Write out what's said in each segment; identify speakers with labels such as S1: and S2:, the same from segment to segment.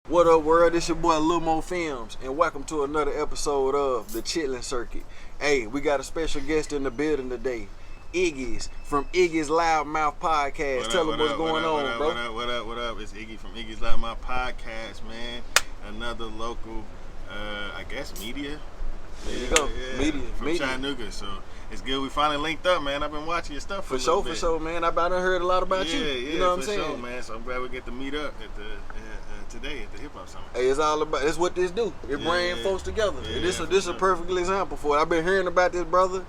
S1: What up, world? This your boy LoudMouth Films, and welcome to another episode of the Chitlin' Circuit. Hey, we got a special guest in the building today, Iggy's from Iggy's LoudMouth podcast. Tell them what's going on, bro.
S2: What up? It's Iggy from Iggy's LoudMouth podcast, man. Another local, I guess, media.
S1: There you go, media
S2: from Chattanooga. So it's good we finally linked up, man. I've been watching your stuff for
S1: sure, man. I done heard a lot about you. You know what I'm saying?
S2: Sure, man. So I'm glad we get to meet up at the today at the HipHop Summit.
S1: Hey, it's all about. That's what this do. It bring folks together. This is a perfect example for it. I've been hearing about this brother.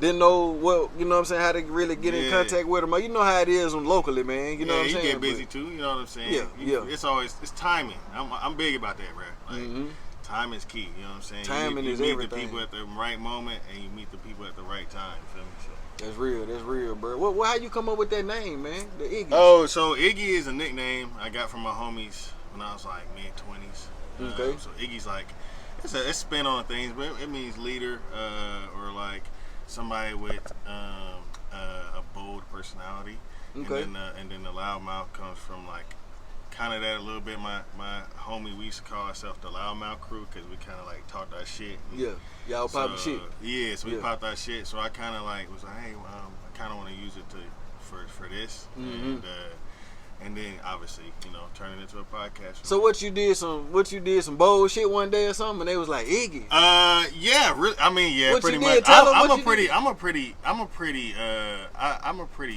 S1: Didn't know what, you know what I'm saying, how to really get in contact with him. You know how it is locally, man. You know what I'm saying?
S2: You get busy too, you know what I'm saying? It's timing. I'm big about that, bro. Like, time is key, you know what I'm saying?
S1: Timing is
S2: everything. You
S1: everything.
S2: meet the people at the right moment, and you meet the people at the right time, you feel me? So.
S1: That's real, bro. How you come up with that name, man? The Iggy.
S2: Oh, so Iggy is a nickname I got from my homies when I was like mid-20s.
S1: Okay.
S2: So Iggy's like, it's a spin on things, but it means leader, or like somebody with a bold personality.
S1: Okay.
S2: And then the LoudMouth comes from like kind of that a little bit. My homie, we used to call ourselves the LoudMouth crew because we kind of like talked our shit.
S1: Y'all popping shit.
S2: Yeah, so we popped our shit. So I kind of like was like, hey, I kind of want to use it for this. And then obviously, you know, turn it into a podcast.
S1: So what you did some bold shit one day or something, and they was like Iggy.
S2: Yeah, really. I mean, yeah,
S1: what
S2: pretty
S1: you
S2: much.
S1: Did? Tell
S2: I'm
S1: them
S2: a pretty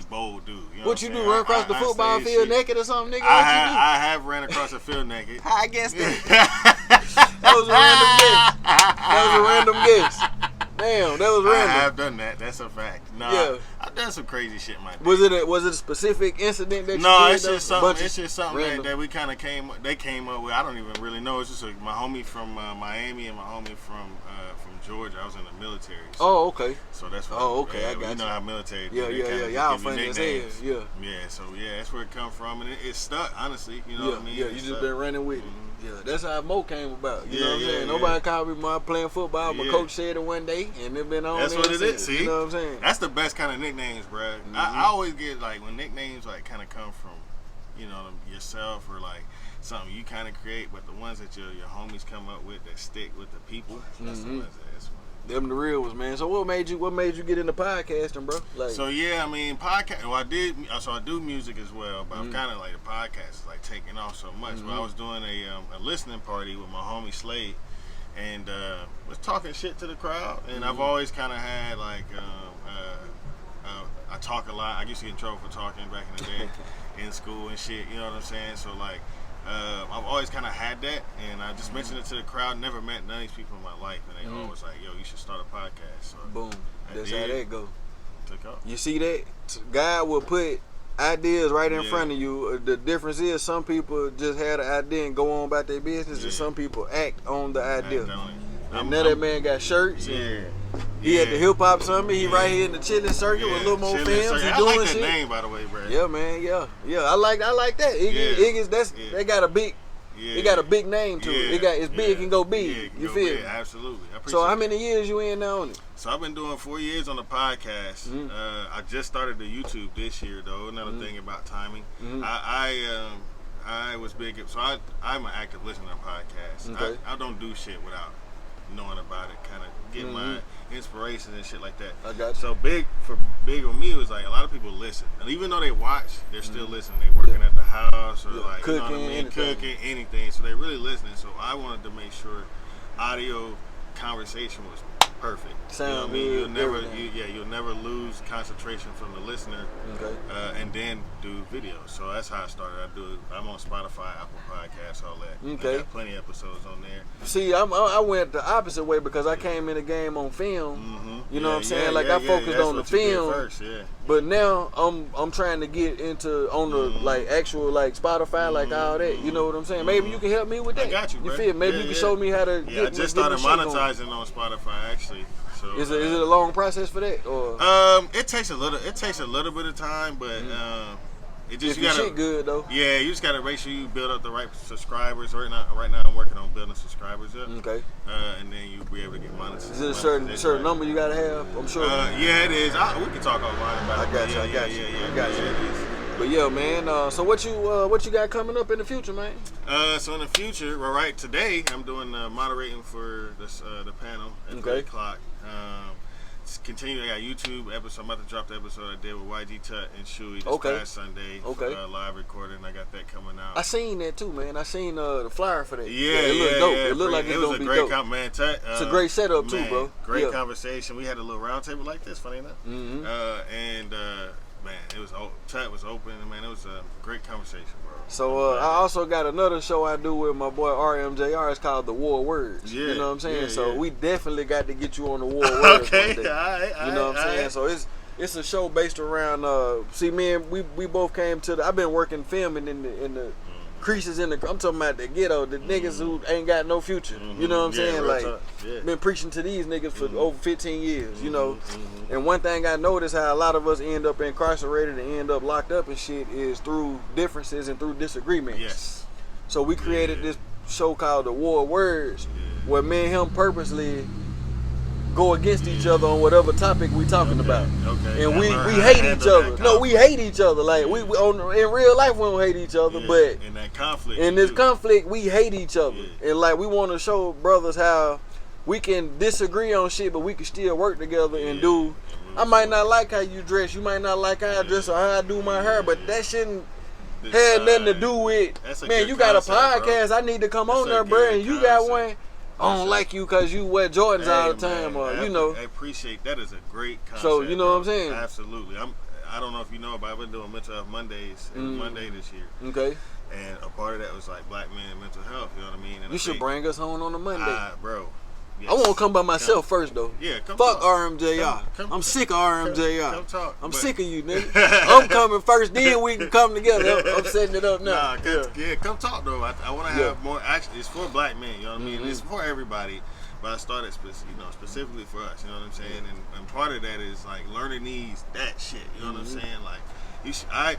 S2: bold dude. You know
S1: what you do? Run across the football field naked or something, nigga?
S2: I have ran across the field naked.
S1: I guess that. That was a random guess. Damn, that was random.
S2: I have done that. That's a fact. No, I've done some crazy shit, my dude.
S1: Was it a specific incident that you did?
S2: No, it's just something that we kind of came up with. I don't even really know. It's just my homie from Miami and my homie from Georgia. I was in the military. So,
S1: oh, okay.
S2: So that's what.
S1: Oh, okay. I got
S2: you.
S1: You
S2: know how military.
S1: Yeah. Y'all funny as hell. Yeah.
S2: Yeah. So that's where it come from, and it stuck. Honestly, you know what I mean.
S1: Yeah. You just been running with it. Yeah, that's how Mo came about. You know what I'm saying?
S2: Yeah.
S1: Nobody called me while playing football, but coach said it one day, and it been on.
S2: That's what it is. See,
S1: you know what I'm saying?
S2: That's the best kind of nicknames, bro. I always get like when nicknames like kind of come from, you know, yourself or like something you kind of create, but the ones that your homies come up with that stick with the people, that's the ones that's
S1: them the real ones, man. So what made you get into podcasting, bro? Like,
S2: so yeah, I mean podcast. Well, I do music as well, but I'm kind of like the podcast is like taking off so much. But I was doing a listening party with my homie Slade, and was talking shit to the crowd. And I've always kind of had like I talk a lot. I used to get in trouble for talking back in the day in school and shit. You know what I'm saying? So like. I've always kind of had that, and I just mentioned it to the crowd. Never met none of these people in my life, and they always like, "Yo, you should start a podcast." So
S1: boom, that's how that go.
S2: Took off.
S1: You see that? God will put ideas right in front of you. The difference is some people just had an idea and go on about their business, and some people act on the idea. And now that man got shirts. He at the HipHop Summit. He right here in the Chitlin' Circuit with LoudMouth Films. He
S2: I
S1: doing
S2: like that
S1: shit.
S2: name, by the way, bro.
S1: Yeah, man. Yeah. I like that. Iggy's they got a big. It got a big name to it. It's big and go big. You feel me?
S2: Absolutely.
S1: So how many years you in now on it?
S2: So I've been doing 4 years on the podcast. I just started the YouTube this year, though. Another thing about timing. I was big. So I'm an active listener to podcasts.
S1: Okay.
S2: I don't do shit without knowing about it. Kind of get my inspiration and shit like that.
S1: I got you.
S2: So big with me was like a lot of people listen, and even though they watch, they're still listening. They working at the house or like
S1: cooking,
S2: you know what I mean, cooking anything. So they really listening. So I wanted to make sure audio conversation was perfect.
S1: Sound
S2: you know what I
S1: good.
S2: mean? You'll never lose concentration from the listener.
S1: Okay.
S2: And then do video. So that's how I started. I'm on Spotify, Apple Podcasts, all that.
S1: Okay.
S2: I got plenty of episodes on there.
S1: See, I went the opposite way because I came in the game on film. You know what I'm saying? Like I focused on the film.
S2: First,
S1: But now I'm trying to get into on the like actual like Spotify, like all that. You know what I'm saying? Maybe you can help me with that.
S2: I got you, bro.
S1: You feel? Maybe you can show me how to.
S2: I just started monetizing on Spotify actually. So,
S1: is it a long process for that, or?
S2: It takes a little bit of time, but it just
S1: if you gotta shit good though.
S2: Yeah, you just gotta make sure you build up the right subscribers. Right now I'm working on building subscribers up.
S1: Okay.
S2: And then you'll be able to get monetized.
S1: Is it a certain number you gotta have? I'm sure.
S2: Yeah, it is. We can talk offline about it.
S1: I got you.
S2: I got you.
S1: But yeah, man. So what you got coming up in the future, man?
S2: So in the future, well, right today, I'm doing moderating for this the panel at 3 o'clock. Continue. I got YouTube episode. I'm about to drop the episode I did with YG Tut and Shuey this past Sunday for live recording. I got that coming out.
S1: I seen that too, man. I seen the flyer for that.
S2: Yeah,
S1: it looked dope. It looked like
S2: it was a great man. Tut,
S1: it's a great setup too, bro.
S2: Great conversation. We had a little round table like this, funny enough.
S1: Mm-hmm.
S2: Man, it was Tut was open, and man, it was a great conversation, bro.
S1: So I also got another show I do with my boy RMJR. It's called The War Words.
S2: Yeah,
S1: you know what I'm saying?
S2: Yeah,
S1: so we definitely got to get you on The War Words.
S2: Okay,
S1: one day.
S2: all right.
S1: You know what I'm saying? So it's a show based around. See, man, we both came to the. I've been working filming in the creases in the. I'm talking about the ghetto, the niggas who ain't got no future. You know what I'm saying? Like, been preaching to these niggas for over 15 years. You know, and one thing I noticed how a lot of us end up incarcerated and end up locked up and shit is through differences and through disagreements.
S2: Yes.
S1: So we created this show called The War Words, where me and him purposely go against each other on whatever topic we talking about.
S2: Okay.
S1: And we hate each other. No, we hate each other. Like we in real life we don't hate each other, but
S2: in that conflict.
S1: In this conflict we hate each other. And like we want to show brothers how we can disagree on shit, but we can still work together and do. I might not like how you dress, you might not like how I dress or how I do my hair, but that shouldn't have nothing to do with, man, you got a podcast, bro. I need to come on there, bro, and you got one. I don't like you because you wear Jordans all the time, or you know.
S2: I appreciate that. Is a great concept.
S1: So you know what I'm saying?
S2: Absolutely. I don't know if you know, but I've been doing Mental Health Mondays. It was Monday this year.
S1: Okay.
S2: And a part of that was like Black men and mental health. You know what I mean? And
S1: you should bring us on a Monday,
S2: bro. Yes.
S1: I want to come by myself first though.
S2: Yeah, come
S1: fuck
S2: talk.
S1: RMJR. I'm sick of RMJR.
S2: Come talk.
S1: I'm sick of you, nigga. I'm coming first, then we can come together. I'm setting it up now.
S2: Come talk though. I want to have more. Actually, it's for Black men. You know what I mean? It's for everybody. But I started, specifically for us. You know what I'm saying? And part of that is like learning that shit. You know what I'm saying? Like, I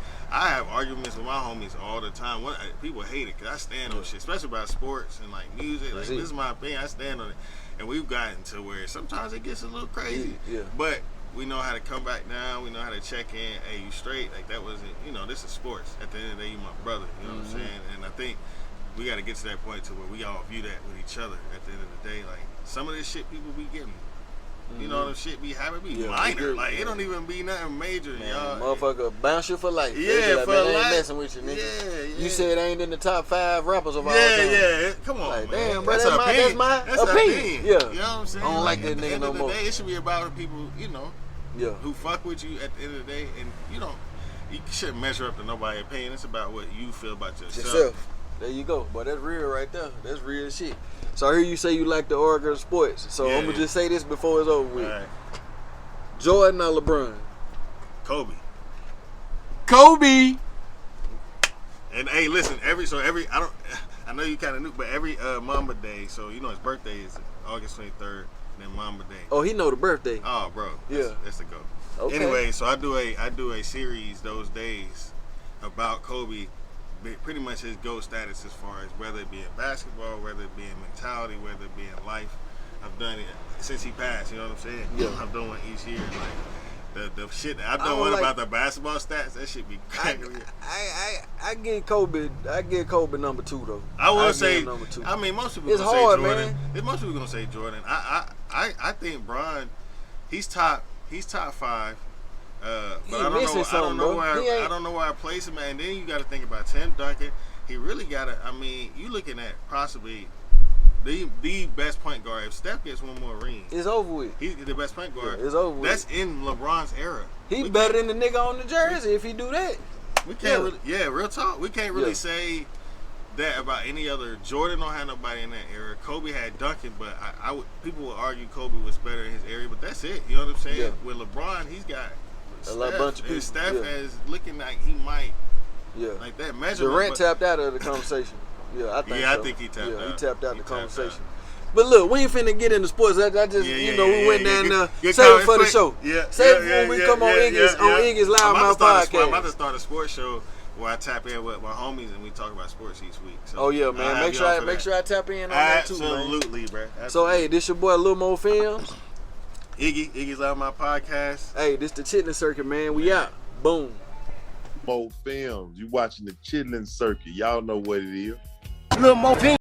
S2: have arguments with my homies all the time. People hate it because I stand on shit, especially about sports and like music. Like, this is my opinion. I stand on it. And we've gotten to where sometimes it gets a little crazy. Yeah. But we know how to come back down. We know how to check in. Hey, you straight? Like, that wasn't, this is sports. At the end of the day, you my brother. You know what I'm saying? And I think we got to get to that point to where we all view that with each other at the end of the day. Like, some of this shit people be getting, you know, the shit be having be minor. Like, it don't even be nothing major, man, y'all.
S1: Motherfucker, bounce you for life.
S2: Yeah,
S1: like,
S2: for
S1: man,
S2: life.
S1: I ain't messing with you, nigga.
S2: Yeah.
S1: You said I ain't in the top 5 rappers of all time.
S2: Yeah. Come on,
S1: like,
S2: man.
S1: Damn, bro, that's my opinion. Yeah.
S2: You know what I'm saying?
S1: I don't like that nigga no more.
S2: Day, it should be about the people, who fuck with you at the end of the day. And, you shouldn't measure up to nobody's opinion. It's about what you feel about yourself.
S1: There you go. But that's real right there. That's real shit. So I hear you say you like the Oregon sports. So I'm going to just say this before it's over with.
S2: Right.
S1: Jordan or LeBron?
S2: Kobe. And hey, listen, I know you kind of knew, but every Mamba Day, so his birthday is August 23rd, then Mamba Day.
S1: Oh, he know the birthday.
S2: Oh, bro. That's the go.
S1: Okay.
S2: Anyway, so I do a series those days about Kobe, pretty much his GOAT status as far as whether it be in basketball, whether it be in mentality, whether it be in life. I've done it since he passed, you know what I'm saying?
S1: Yeah.
S2: I've done one each year. Like the shit that I've done one about the basketball stats, that shit be crazy.
S1: I get Kobe number 2 though.
S2: I will say
S1: number 2.
S2: I mean, most people
S1: it's
S2: gonna
S1: hard,
S2: say Jordan.
S1: Man.
S2: Most people gonna say Jordan. I think Bron, he's top 5. But I don't know where I place him at. And then you got to think about Tim Duncan. He really got to. I mean, you looking at possibly the best point guard. If Steph gets one more ring,
S1: it's over with.
S2: He's the best point guard.
S1: Yeah, it's over with.
S2: That's in LeBron's era.
S1: He better than the nigga on the jersey if he do that.
S2: We can't really, real talk. We can't really say that about any other. Jordan don't have nobody in that era. Kobe had Duncan, but people would argue Kobe was better in his area. But that's it. You know what I'm saying?
S1: Yeah.
S2: With LeBron, he's got
S1: a bunch of people.
S2: Steph is looking like he might.
S1: Yeah.
S2: Like that measurement.
S1: Durant tapped out of the conversation. Yeah, I think so.
S2: I think he tapped out.
S1: He tapped out the conversation. But look, we ain't finna get into sports. I just, we went down there. Save it for the show. Save it when we come on Iggy's LoudMouth podcast.
S2: I'm about to start a sports show where I tap in with my homies and we talk about sports each week. So,
S1: man. Make sure I tap in on that too, man.
S2: Absolutely, bro.
S1: So, hey, this your boy Lil Mo Films.
S2: Iggy's LoudMouth podcast.
S1: Hey, this the Chitlin Circuit, man. We out. Boom.
S3: more films. You watching the chitlin circuit. Y'all know what it is.
S4: Little more